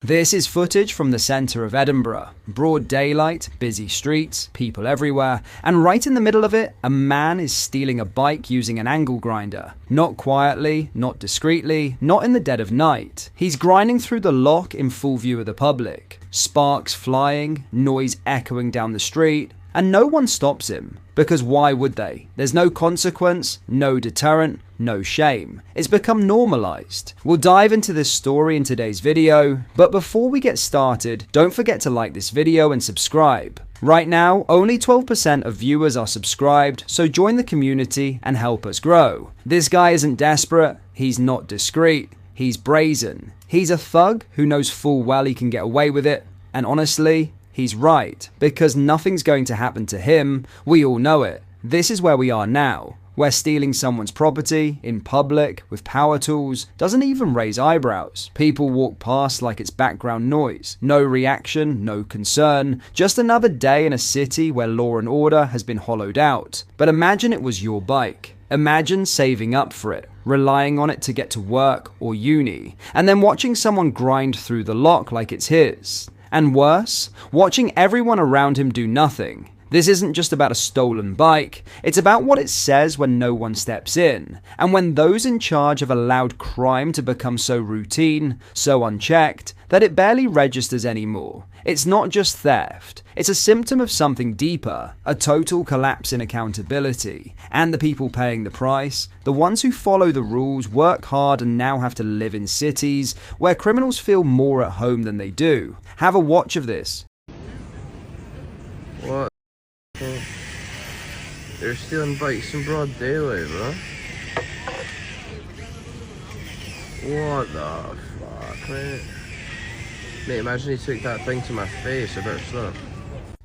This is footage from the centre of Edinburgh. Broad daylight, busy streets, people everywhere, and right in the middle of it, a man is stealing a bike using an angle grinder. Not quietly, not discreetly, not in the dead of night. He's grinding through the lock in full view of the public. Sparks flying, noise echoing down the street, and no one stops him. Because why would they? There's no consequence, no deterrent, no shame. It's become normalized. We'll dive into this story in today's video, but before we get started, don't forget to like this video and subscribe. Right now, only 12% of viewers are subscribed, so join the community and help us grow. This guy isn't desperate, he's not discreet, he's brazen. He's a thug who knows full well he can get away with it, and honestly, he's right, because nothing's going to happen to him. We all know it. This is where we are now, where stealing someone's property in public with power tools doesn't even raise eyebrows. People walk past like it's background noise. No reaction, no concern. Just another day in a city where law and order has been hollowed out. But imagine it was your bike. Imagine saving up for it, relying on it to get to work or uni, and then watching someone grind through the lock like it's his. And worse, watching everyone around him do nothing. This isn't just about a stolen bike, it's about what it says when no one steps in, and when those in charge have allowed crime to become so routine, so unchecked, that it barely registers anymore. It's not just theft, it's a symptom of something deeper, a total collapse in accountability. And the people paying the price, the ones who follow the rules, work hard and now have to live in cities where criminals feel more at home than they do. Have a watch of this. What? They're stealing bikes in broad daylight, bro. What the fuck, mate? Mate, imagine he took that thing to my face. I better stop.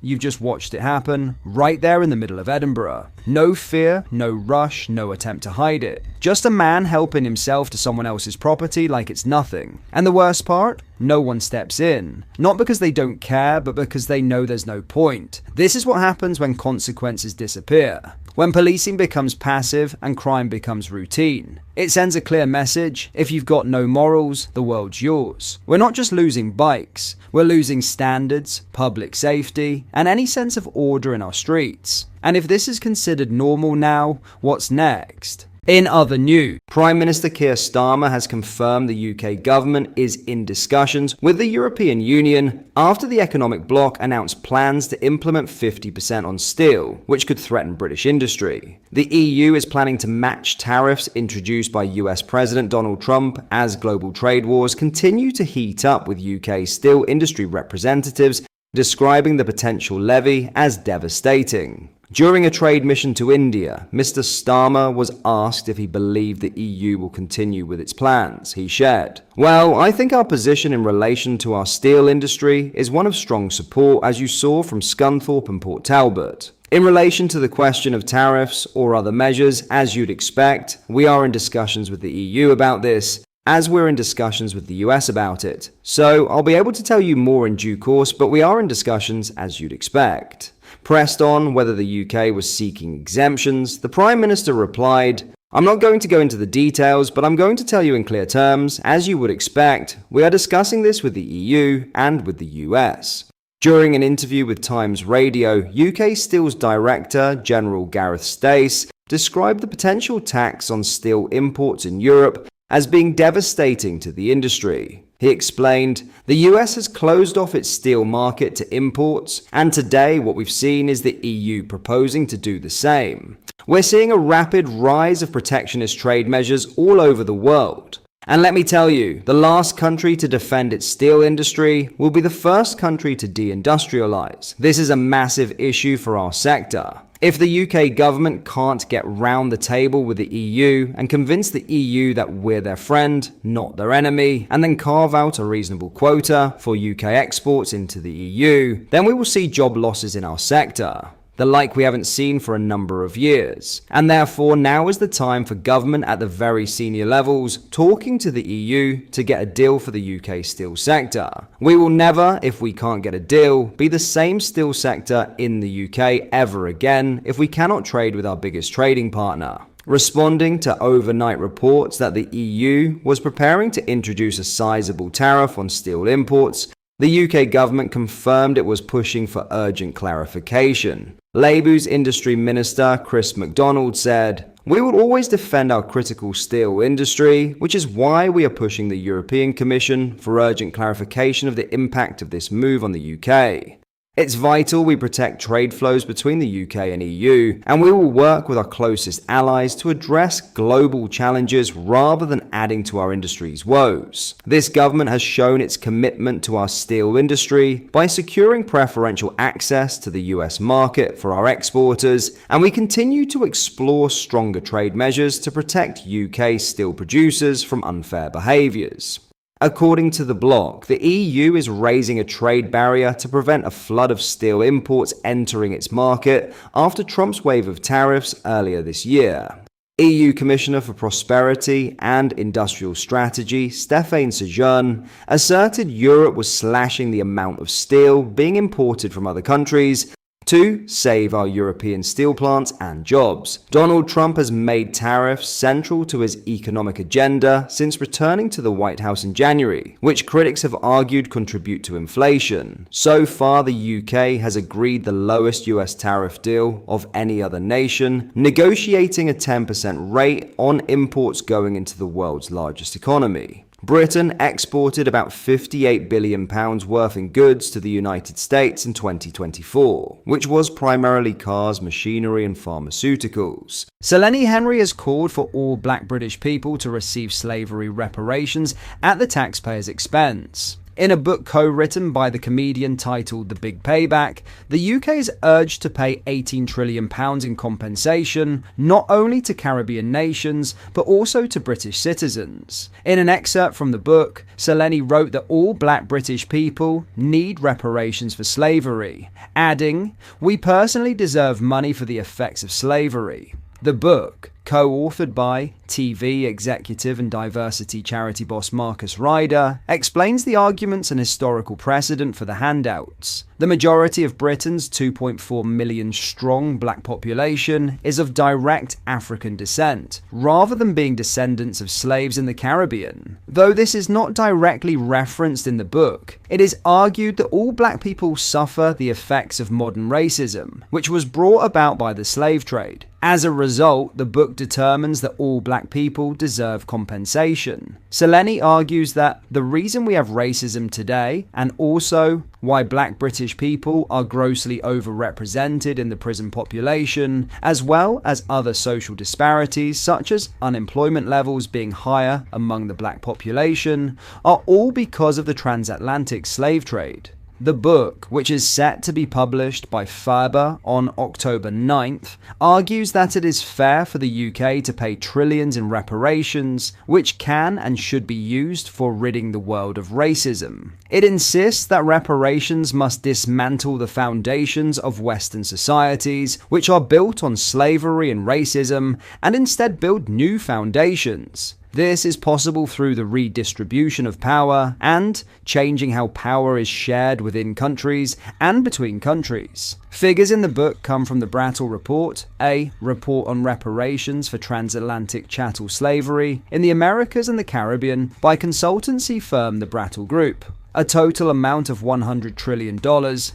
You've just watched it happen, right there in the middle of Edinburgh. No fear, no rush, no attempt to hide it. Just a man helping himself to someone else's property like it's nothing. And the worst part? No one steps in. Not because they don't care, but because they know there's no point. This is what happens when consequences disappear. When policing becomes passive and crime becomes routine. It sends a clear message: if you've got no morals, the world's yours. We're not just losing bikes, we're losing standards, public safety, and any sense of order in our streets. And if this is considered normal now, what's next? In other news, Prime Minister Keir Starmer has confirmed the UK government is in discussions with the European Union after the economic bloc announced plans to implement 50% on steel, which could threaten British industry. The EU is planning to match tariffs introduced by US President Donald Trump as global trade wars continue to heat up, with UK steel industry representatives describing the potential levy as devastating. During a trade mission to India, Mr. Starmer was asked if he believed the EU will continue with its plans. He shared, "Well, I think our position in relation to our steel industry is one of strong support, as you saw from Scunthorpe and Port Talbot. In relation to the question of tariffs or other measures, as you'd expect, we are in discussions with the EU about this, as we're in discussions with the US about it. So I'll be able to tell you more in due course, but we are in discussions as you'd expect." Pressed on whether the UK was seeking exemptions, the Prime Minister replied, "I'm not going to go into the details, but I'm going to tell you in clear terms, as you would expect, we are discussing this with the EU and with the US." During an interview with Times Radio, UK Steel's Director General Gareth Stace described the potential tax on steel imports in Europe as being devastating to the industry. He explained, "The US has closed off its steel market to imports, and today what we've seen is the EU proposing to do the same. We're seeing a rapid rise of protectionist trade measures all over the world. And let me tell you, the last country to defend its steel industry will be the first country to deindustrialize. This is a massive issue for our sector. If the UK government can't get round the table with the EU and convince the EU that we're their friend, not their enemy, and then carve out a reasonable quota for UK exports into the EU, then we will see job losses in our sector, the like we haven't seen for a number of years. And therefore now is the time for government at the very senior levels talking to the EU to get a deal for the UK steel sector. We will never, if we can't get a deal, be the same steel sector in the UK ever again if we cannot trade with our biggest trading partner." Responding to overnight reports that the EU was preparing to introduce a sizable tariff on steel imports, the UK government confirmed it was pushing for urgent clarification. Labour's Industry Minister Chris MacDonald said, "We will always defend our critical steel industry, which is why we are pushing the European Commission for urgent clarification of the impact of this move on the UK. It's vital we protect trade flows between the UK and EU, and we will work with our closest allies to address global challenges rather than adding to our industry's woes. This government has shown its commitment to our steel industry by securing preferential access to the US market for our exporters, and we continue to explore stronger trade measures to protect UK steel producers from unfair behaviours." According to the blog, the EU is raising a trade barrier to prevent a flood of steel imports entering its market after Trump's wave of tariffs earlier this year. EU Commissioner for Prosperity and Industrial Strategy Stéphane Séjourné asserted Europe was slashing the amount of steel being imported from other countries to save our European steel plants and jobs. Donald Trump has made tariffs central to his economic agenda since returning to the White House in January, which critics have argued contribute to inflation. So far, the UK has agreed the lowest US tariff deal of any other nation, negotiating a 10% rate on imports going into the world's largest economy. Britain exported about £58 billion worth in goods to the United States in 2024, which was primarily cars, machinery, and pharmaceuticals. Sir Lenny Henry has called for all black British people to receive slavery reparations at the taxpayer's expense. In a book co-written by the comedian titled The Big Payback, the UK is urged to pay £18 trillion in compensation, not only to Caribbean nations, but also to British citizens. In an excerpt from the book, Sir Lenny wrote that all black British people need reparations for slavery, adding, "We personally deserve money for the effects of slavery." The book, co-authored by TV executive and diversity charity boss Marcus Ryder, explains the arguments and historical precedent for the handouts. The majority of Britain's 2.4 million strong black population is of direct African descent, rather than being descendants of slaves in the Caribbean. Though this is not directly referenced in the book, it is argued that all black people suffer the effects of modern racism, which was brought about by the slave trade. As a result, the book determines that all black people deserve compensation. Sir Lenny argues that the reason we have racism today, and also why black British people are grossly overrepresented in the prison population, as well as other social disparities such as unemployment levels being higher among the black population, are all because of the transatlantic slave trade. The book, which is set to be published by Faber on October 9th, argues that it is fair for the UK to pay trillions in reparations, which can and should be used for ridding the world of racism. It insists that reparations must dismantle the foundations of Western societies, which are built on slavery and racism, and instead build new foundations. This is possible through the redistribution of power and changing how power is shared within countries and between countries. Figures in the book come from the Brattle Report, a report on reparations for transatlantic chattel slavery in the Americas and the Caribbean by consultancy firm the Brattle Group. A total amount of $100 trillion,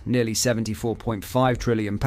nearly £74.5 trillion,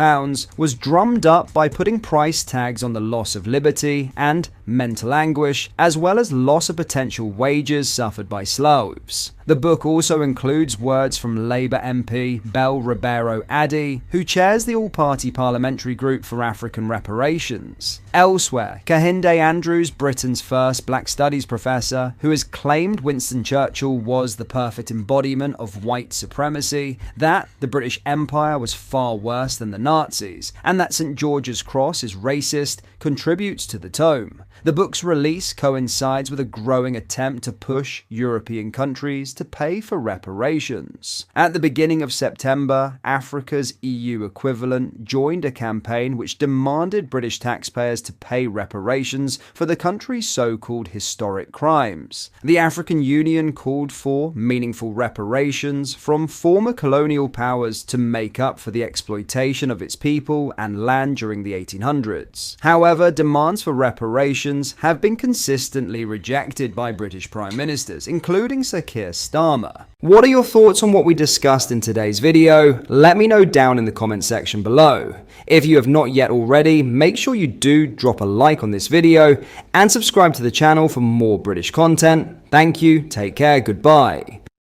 was drummed up by putting price tags on the loss of liberty and mental anguish, as well as loss of potential wages suffered by slaves. The book also includes words from Labour MP Bel Ribeiro Addy, who chairs the all-party parliamentary group for African reparations. Elsewhere, Kehinde Andrews, Britain's first Black Studies professor, who has claimed Winston Churchill was the perfect embodiment of white supremacy, that the British Empire was far worse than the Nazis, and that St George's Cross is racist, contributes to the tome. The book's release coincides with a growing attempt to push European countries to pay for reparations. At the beginning of September, Africa's EU equivalent joined a campaign which demanded British taxpayers to pay reparations for the country's so-called historic crimes. The African Union called for meaningful reparations from former colonial powers to make up for the exploitation of its people and land during the 1800s. However, demands for reparations have been consistently rejected by British Prime Ministers, including Sir Keir Starmer. What are your thoughts on what we discussed in today's video? Let me know down in the comment section below. If you have not yet already, make sure you do drop a like on this video and subscribe to the channel for more British content. Thank you, take care, goodbye.